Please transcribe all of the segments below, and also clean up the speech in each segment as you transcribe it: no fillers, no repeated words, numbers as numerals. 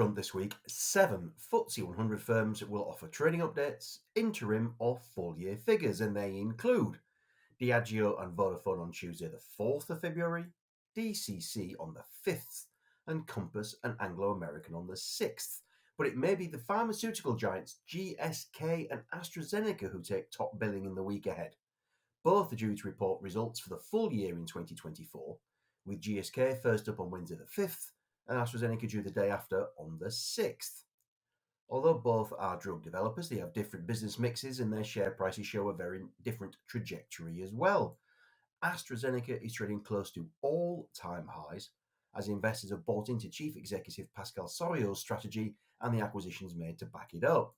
front this week, 7 FTSE 100 firms will offer trading updates, interim or full year figures, and they include Diageo and Vodafone on Tuesday the 4th of February, DCC on the 5th, and Compass and Anglo American on the 6th. But it may be the pharmaceutical giants GSK and AstraZeneca who take top billing in the week ahead. Both are due to report results for the full year in 2024, with GSK first up on Wednesday the 5th and AstraZeneca due the day after on the 6th. Although both are drug developers, they have different business mixes and their share prices show a very different trajectory as well. AstraZeneca is trading close to all-time highs as investors have bought into Chief Executive Pascal Soriot's strategy and the acquisitions made to back it up.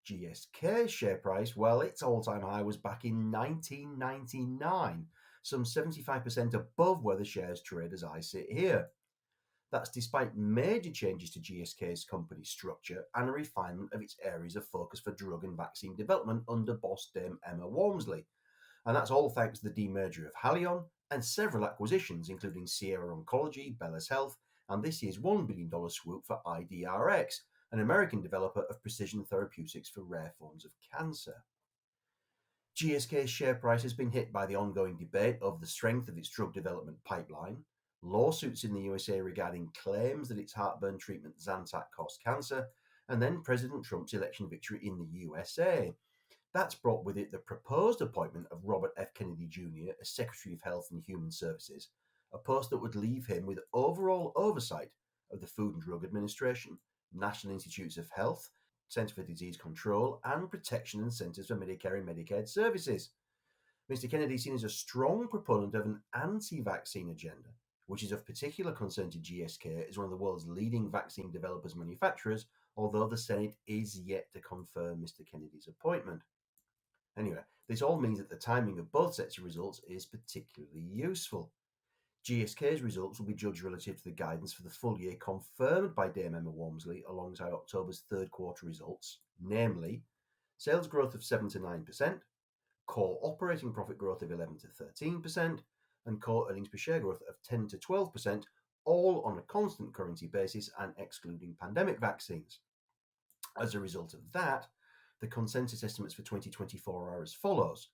GSK's share price, well, its all-time high was back in 1999, some 75% above where the shares trade as I sit here. That's despite major changes to GSK's company structure and a refinement of its areas of focus for drug and vaccine development under boss Dame Emma Walmsley. And that's all thanks to the demerger of Haleon and several acquisitions, including Sierra Oncology, Bellas Health, and this year's $1 billion swoop for IDRX, an American developer of precision therapeutics for rare forms of cancer. GSK's share price has been hit by the ongoing debate over the strength of its drug development pipeline, lawsuits in the USA regarding claims that its heartburn treatment Zantac caused cancer, and then President Trump's election victory in the USA. That's brought with it the proposed appointment of Robert F. Kennedy Jr. as Secretary of Health and Human Services, a post that would leave him with overall oversight of the Food and Drug Administration, National Institutes of Health, Centre for Disease Control, and Protection and Centers for Medicare and Medicaid Services. Mr. Kennedy is seen as a strong proponent of an anti-vaccine agenda, which is of particular concern to GSK as one of the world's leading vaccine developers and manufacturers, although the Senate is yet to confirm Mr. Kennedy's appointment. Anyway, this all means that the timing of both sets of results is particularly useful. GSK's results will be judged relative to the guidance for the full year confirmed by Dame Emma Walmsley alongside October's third quarter results, namely sales growth of 7 to 9%, core operating profit growth of 11 to 13%, and core earnings per share growth of 10 to 12%, all on a constant currency basis and excluding pandemic vaccines. As a result of that, the consensus estimates for 2024 are as follows.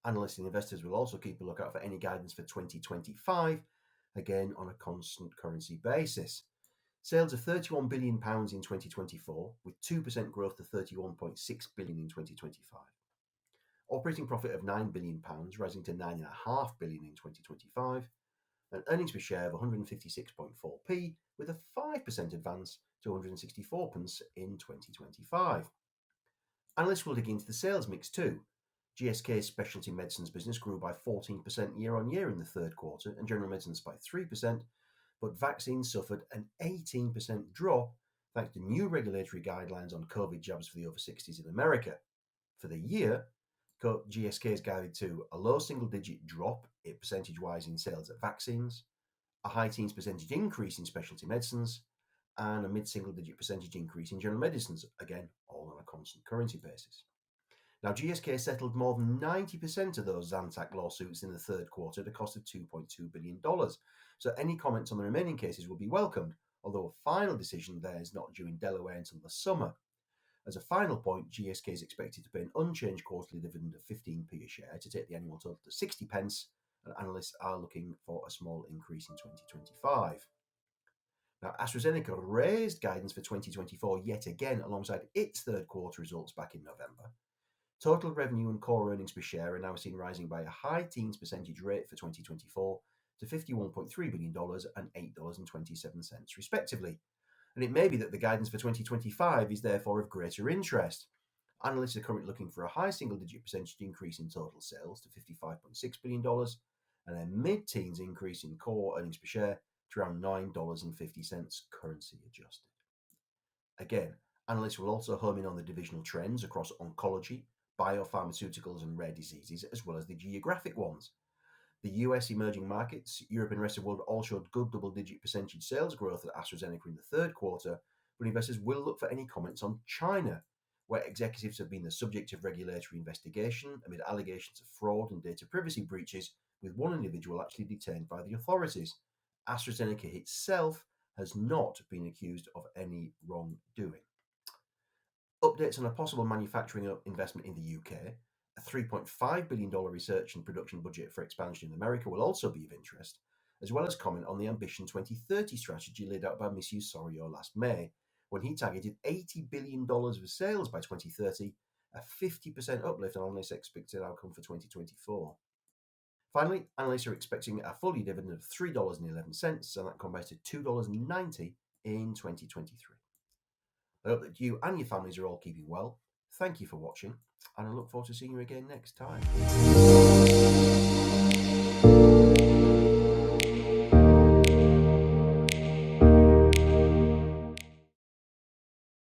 Analysts and investors will also keep a lookout for any guidance for 2025, again on a constant currency basis. Sales of £31 billion in 2024, with 2% growth to £31.6 billion in 2025. Operating profit of £9 billion, rising to £9.5 billion in 2025. And earnings per share of 156.4p, with a 5% advance to 164p in 2025. Analysts will dig into the sales mix too. GSK's specialty medicines business grew by 14% year on year in the third quarter and general medicines by 3%, but vaccines suffered an 18% drop thanks to new regulatory guidelines on COVID jabs for the over 60s in America. For the year, GSK is guided to a low single-digit drop percentage-wise in sales of vaccines, a high teens percentage increase in specialty medicines, and a mid-single-digit percentage increase in general medicines, again, all on a constant currency basis. Now, GSK settled more than 90% of those Zantac lawsuits in the third quarter at a cost of $2.2 billion. So any comments on the remaining cases will be welcomed, although a final decision there is not due in Delaware until the summer. As a final point, GSK is expected to pay an unchanged quarterly dividend of 15p a share to take the annual total to 60p, and analysts are looking for a small increase in 2025. Now, AstraZeneca raised guidance for 2024 yet again alongside its third quarter results back in November. Total revenue and core earnings per share are now seen rising by a high teens percentage rate for 2024 to $51.3 billion and $8.27 respectively. And it may be that the guidance for 2025 is therefore of greater interest. Analysts are currently looking for a high single-digit percentage increase in total sales to $55.6 billion and a mid-teens increase in core earnings per share to around $9.50 currency adjusted. Again, analysts will also home in on the divisional trends across oncology, biopharmaceuticals and rare diseases, as well as the geographic ones. The US emerging markets, Europe and the rest of the world all showed good double-digit percentage sales growth at AstraZeneca in the third quarter, but investors will look for any comments on China, where executives have been the subject of regulatory investigation amid allegations of fraud and data privacy breaches, with one individual actually detained by the authorities. AstraZeneca itself has not been accused of any wrongdoing. Updates on a possible manufacturing investment in the UK, a $3.5 billion research and production budget for expansion in America will also be of interest, as well as comment on the Ambition 2030 strategy laid out by Monsieur Soriot last May, when he targeted $80 billion of sales by 2030, a 50% uplift on analysts' expected outcome for 2024. Finally, analysts are expecting a full-year dividend of $3.11, and that compares to $2.90 in 2023. I hope that you and your families are all keeping well. Thank you for watching, and I look forward to seeing you again next time.